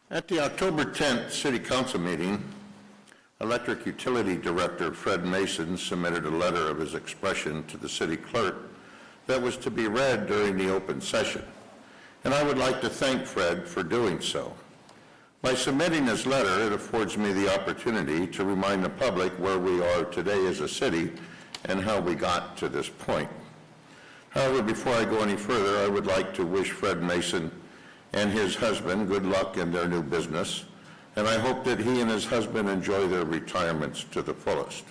At the October 10th City Council meeting, Electric Utility Director Fred Mason submitted a letter of his expression to the city clerk that was to be read during the open session, and I would like to thank Fred for doing so. By submitting his letter, it affords me the opportunity to remind the public where we are today as a city and how we got to this point. However, before I go any further, I would like to wish Fred Mason and his husband good luck in their new business, and I hope that he and his husband enjoy their retirements to the fullest.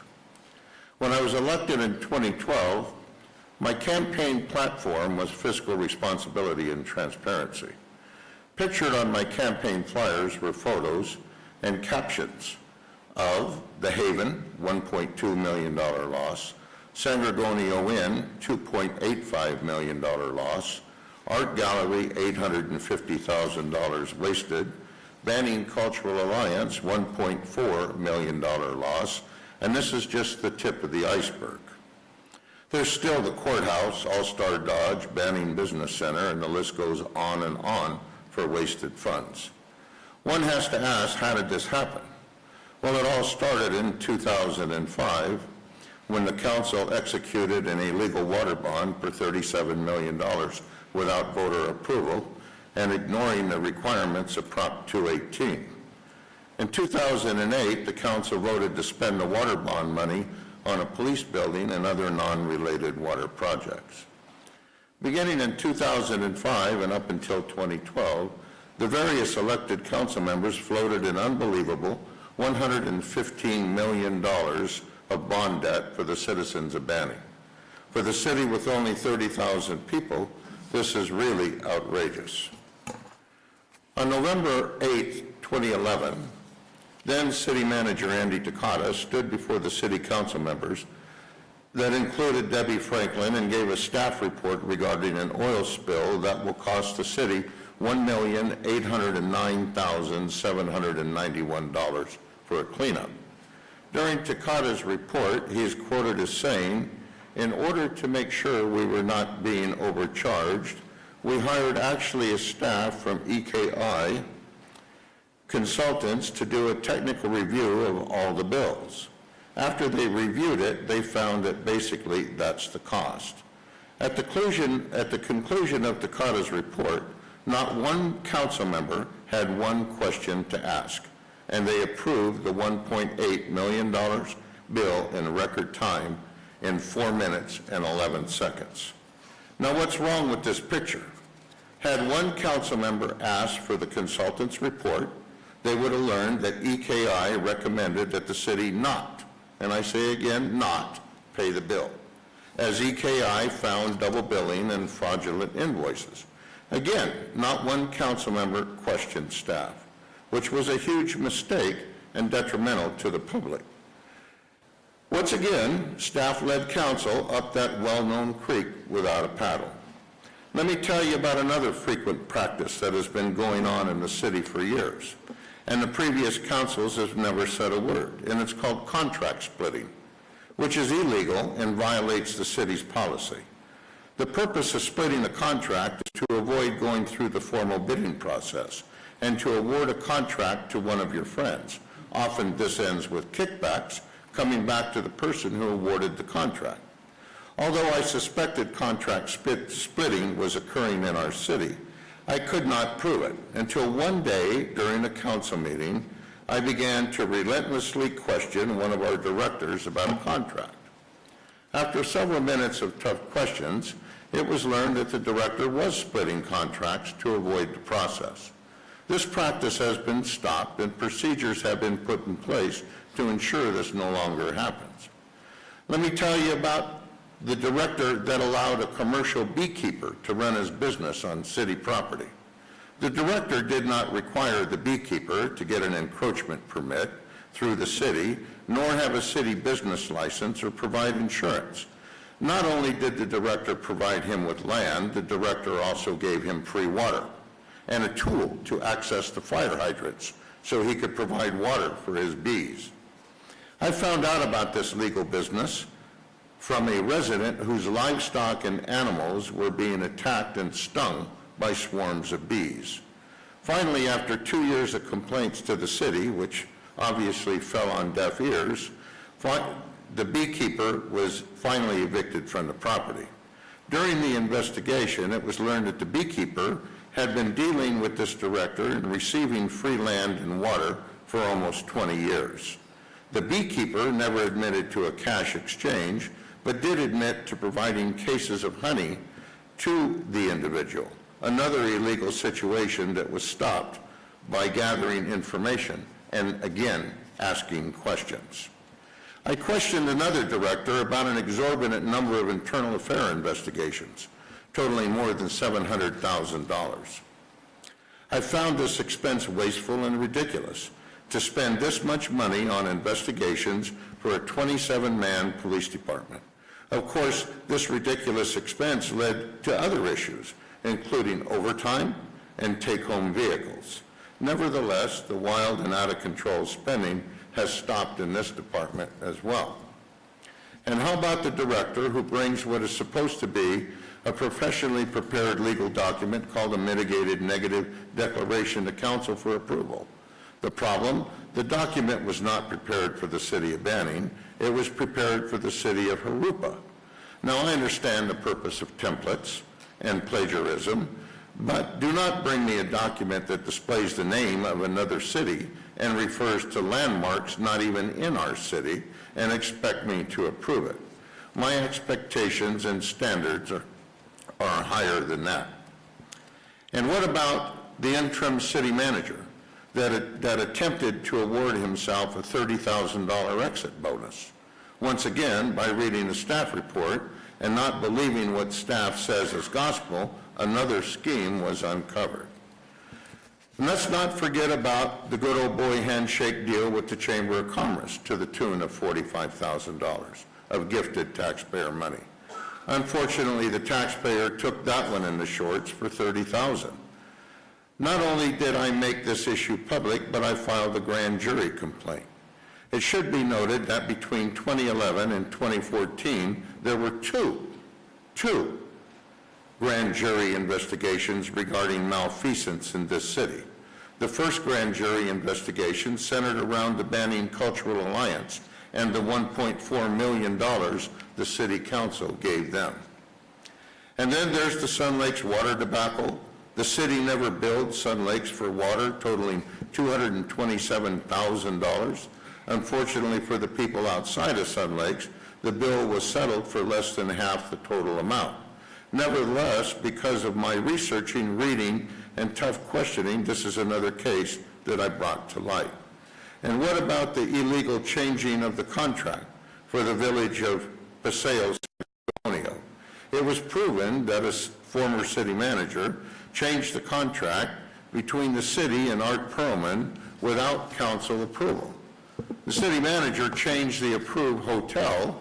When I was elected in 2012, my campaign platform was fiscal responsibility and transparency. Pictured on my campaign flyers were photos and captions of The Haven, $1.2 million loss, San Gorgonio Inn, $2.85 million loss, Art Gallery, $850,000 wasted, Banning Cultural Alliance, $1.4 million loss, and this is just the tip of the iceberg. There's still the courthouse, All-Star Dodge, Banning Business Center, and the list goes on and on for wasted funds. One has to ask, how did this happen? Well, it all started in 2005 when the council executed an illegal water bond for $37 million without voter approval and ignoring the requirements of Prop 218. In 2008, the council voted to spend the water bond money on a police building and other non-related water projects. Beginning in 2005 and up until 2012, the various elected council members floated an unbelievable $115 million of bond debt for the citizens of Banning. For the city with only 30,000 people, this is really outrageous. On November 8, 2011, then City Manager Andy Takata stood before the City Council members that included Debbie Franklin and gave a staff report regarding an oil spill that will cost the city $1,809,791 for a cleanup. During Takata's report, he is quoted as saying, "In order to make sure we were not being overcharged, we hired actually a staff from EKI consultants to do a technical review of all the bills. After they reviewed it, they found that basically that's the cost." At the conclusion of Takata's report, not one council member had one question to ask, and they approved the $1.8 million bill in record time in 4 minutes and 11 seconds. Now, what's wrong with this picture? Had one council member asked for the consultant's report, they would have learned that EKI recommended that the city not, and I say again, not pay the bill, as EKI found double billing and fraudulent invoices. Again, not one council member questioned staff, which was a huge mistake and detrimental to the public. Once again, staff led council up that well-known creek without a paddle. Let me tell you about another frequent practice that has been going on in the city for years, and the previous councils have never said a word, and it's called contract splitting, which is illegal and violates the city's policy. The purpose of splitting the contract is to avoid going through the formal bidding process and to award a contract to one of your friends. Often this ends with kickbacks coming back to the person who awarded the contract. Although I suspected contract splitting was occurring in our city, I could not prove it until one day during a council meeting, I began to relentlessly question one of our directors about a contract. After several minutes of tough questions, it was learned that the director was splitting contracts to avoid the process. This practice has been stopped and procedures have been put in place to ensure this no longer happens. Let me tell you about the director that allowed a commercial beekeeper to run his business on city property. The director did not require the beekeeper to get an encroachment permit through the city, nor have a city business license or provide insurance. Not only did the director provide him with land, the director also gave him free water and a tool to access the fire hydrants so he could provide water for his bees. I found out about this legal business from a resident whose livestock and animals were being attacked and stung by swarms of bees. Finally, after 2 years of complaints to the city, which obviously fell on deaf ears, the beekeeper was finally evicted from the property. During the investigation, it was learned that the beekeeper had been dealing with this director and receiving free land and water for almost 20 years. The beekeeper never admitted to a cash exchange, but did admit to providing cases of honey to the individual, another illegal situation that was stopped by gathering information and, again, asking questions. I questioned another director about an exorbitant number of internal affair investigations, totaling more than $700,000. I found this expense wasteful and ridiculous, to spend this much money on investigations for a 27-man police department. Of course, this ridiculous expense led to other issues, including overtime and take-home vehicles. Nevertheless, the wild and out-of-control spending has stopped in this department as well. And how about the director who brings what is supposed to be a professionally prepared legal document called a mitigated negative declaration to council for approval? The problem, the document was not prepared for the city of Banning, it was prepared for the city of Jurupa. Now, I understand the purpose of templates and plagiarism, but do not bring me a document that displays the name of another city and refers to landmarks not even in our city and expect me to approve it. My expectations and standards are higher than that. And what about the interim city manager that attempted to award himself a $30,000 exit bonus? Once again, by reading the staff report and not believing what staff says is gospel, another scheme was uncovered. And let's not forget about the good old boy handshake deal with the Chamber of Commerce to the tune of $45,000 of gifted taxpayer money. Unfortunately, the taxpayer took that one in the shorts for $30,000. Not only did I make this issue public, but I filed a grand jury complaint. It should be noted that between 2011 and 2014, there were two grand jury investigations regarding malfeasance in this city. The first grand jury investigation centered around the Banning Cultural Alliance and the $1.4 million the city council gave them. And then there's the Sun Lakes water debacle. The city never billed Sun Lakes for water totaling $227,000. Unfortunately for the people outside of Sun Lakes, the bill was settled for less than half the total amount. Nevertheless, because of my researching, reading, and tough questioning, this is another case that I brought to light. And what about the illegal changing of the contract for the village of Paseo San Antonio? It was proven that a former city manager changed the contract between the city and Art Perlman without council approval. The city manager changed the approved hotel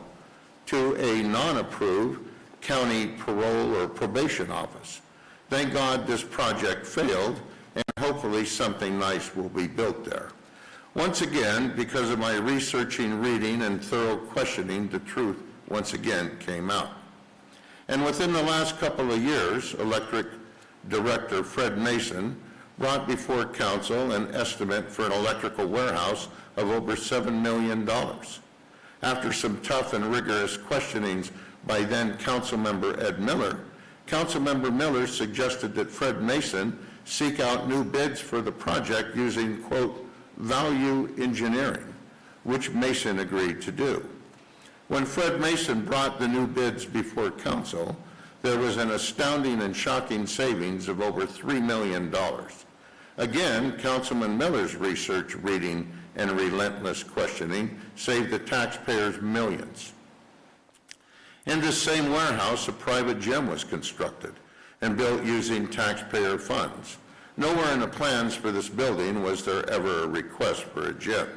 to a non-approved county parole or probation office. Thank God this project failed, and hopefully something nice will be built there. Once again, because of my researching, reading, and thorough questioning, the truth once again came out. And within the last couple of years, Electric Director Fred Mason brought before council an estimate for an electrical warehouse of over $7 million. After some tough and rigorous questionings by then Councilmember Ed Miller, Councilmember Miller suggested that Fred Mason seek out new bids for the project using, quote, value engineering, which Mason agreed to do. When Fred Mason brought the new bids before council, there was an astounding and shocking savings of over $3 million. Again, Councilman Miller's research, reading, and relentless questioning saved the taxpayers millions. In this same warehouse, a private gym was constructed and built using taxpayer funds. Nowhere in the plans for this building was there ever a request for a gym.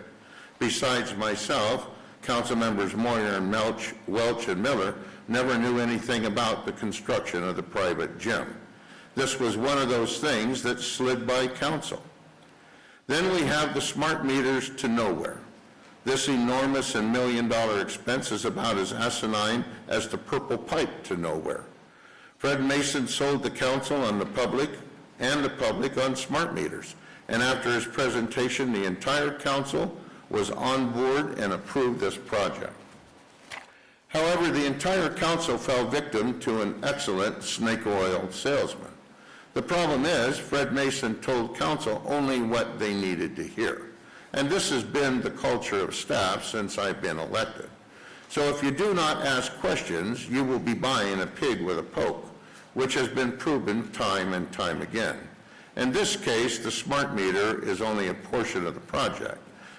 Besides myself, council members Moyer and Welch and Miller never knew anything about the construction of the private gym. This was one of those things that slid by council. Then we have the smart meters to nowhere. This enormous and million-dollar expense is about as asinine as the purple pipe to nowhere. Fred Mason sold the council and the public and the public on smart meters. And after his presentation, the entire council was on board and approved this project. However, the entire council fell victim to an excellent snake oil salesman. The problem is, Fred Mason told council only what they needed to hear. And this has been the culture of staff since I've been elected. So if you do not ask questions, you will be buying a pig with a poke, which has been proven time and time again. In this case, the smart meter is only a portion of the project.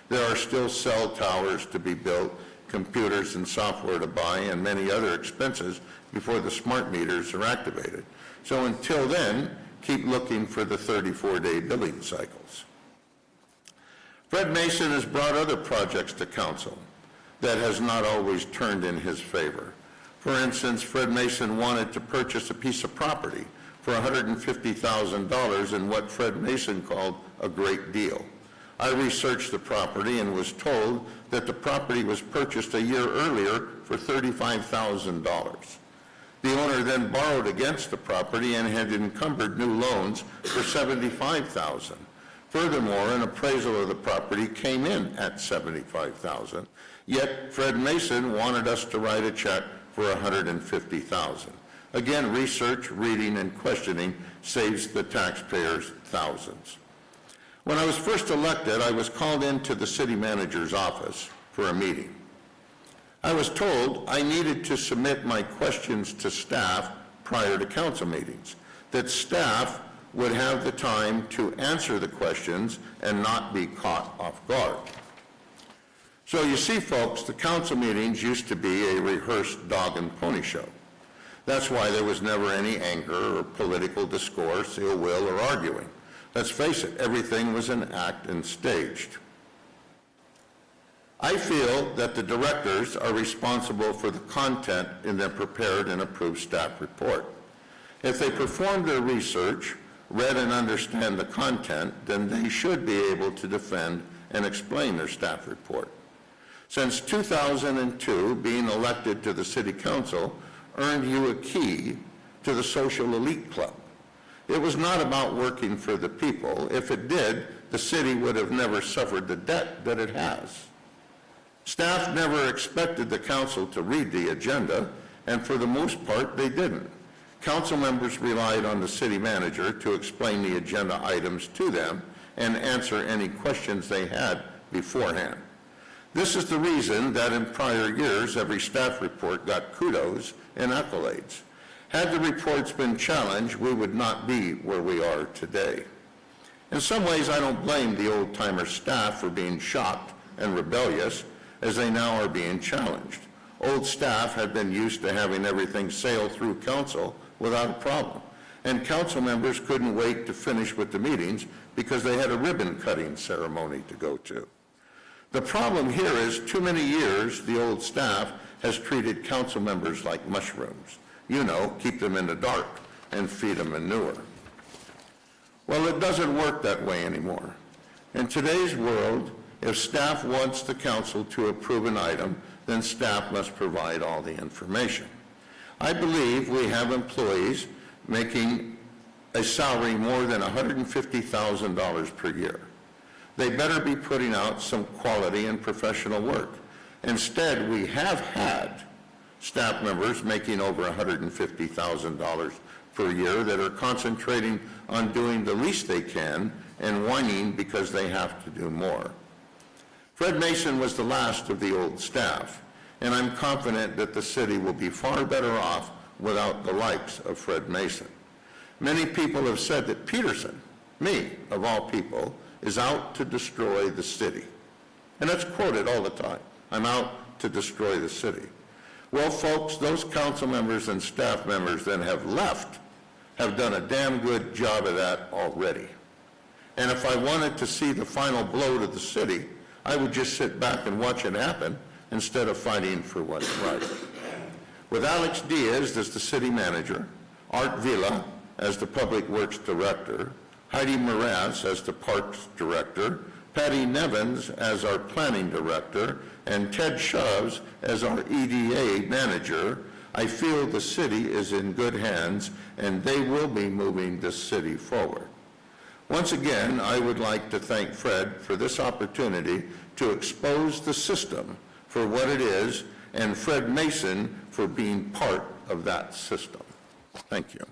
There are still cell towers to be built, computers and software to buy, and many other expenses before the smart meters are activated. So until then, keep looking for the 34-day billing cycles. Fred Mason has brought other projects to council that has not always turned in his favor. For instance, Fred Mason wanted to purchase a piece of property for $150,000 in what Fred Mason called a great deal. I researched the property and was told that the property was purchased a year earlier for $35,000. The owner then borrowed against the property and had encumbered new loans for $75,000. Furthermore, an appraisal of the property came in at $75,000, yet Fred Mason wanted us to write a check for $150,000. Again, research, reading, and questioning saves the taxpayers thousands. When I was first elected, I was called into the city manager's office for a meeting. I was told I needed to submit my questions to staff prior to council meetings, that staff would have the time to answer the questions and not be caught off guard. So you see, folks, the council meetings used to be a rehearsed dog and pony show. That's why there was never any anger or political discourse, ill will, or arguing. Let's face it, everything was an act and staged. I feel that the directors are responsible for the content in their prepared and approved staff report. If they perform their research, read and understand the content, then they should be able to defend and explain their staff report. Since 2002, being elected to the City Council earned you a key to the social elite club. It was not about working for the people. If it did, the city would have never suffered the debt that it has. Staff never expected the council to read the agenda, and for the most part, they didn't. Council members relied on the city manager to explain the agenda items to them and answer any questions they had beforehand. This is the reason that in prior years, every staff report got kudos and accolades. Had the reports been challenged, we would not be where we are today. In some ways, I don't blame the old-timer staff for being shocked and rebellious, as they now are being challenged. Old staff had been used to having everything sail through council without a problem, and council members couldn't wait to finish with the meetings because they had a ribbon-cutting ceremony to go to. The problem here is too many years the old staff has treated council members like mushrooms. You know, keep them in the dark and feed them manure. Well, it doesn't work that way anymore. In today's world, if staff wants the council to approve an item, then staff must provide all the information. I believe we have employees making a salary more than $150,000 per year. They better be putting out some quality and professional work. Instead, we have had staff members making over $150,000 per year that are concentrating on doing the least they can and whining because they have to do more. Fred Mason was the last of the old staff, and I'm confident that the city will be far better off without the likes of Fred Mason. Many people have said that Peterson, me of all people, is out to destroy the city. And that's quoted all the time. I'm out to destroy the city. Well, folks, those council members and staff members that have left have done a damn good job of that already. And if I wanted to see the final blow to the city, I would just sit back and watch it happen instead of fighting for what's right. With Alex Diaz as the city manager, Art Vila as the public works director, Heidi Moraz as the parks director, Patty Nevins as our planning director, and Ted Shoves as our EDA manager, I feel the city is in good hands and they will be moving the city forward. Once again, I would like to thank Fred for this opportunity to expose the system for what it is, and Fred Mason for being part of that system. Thank you.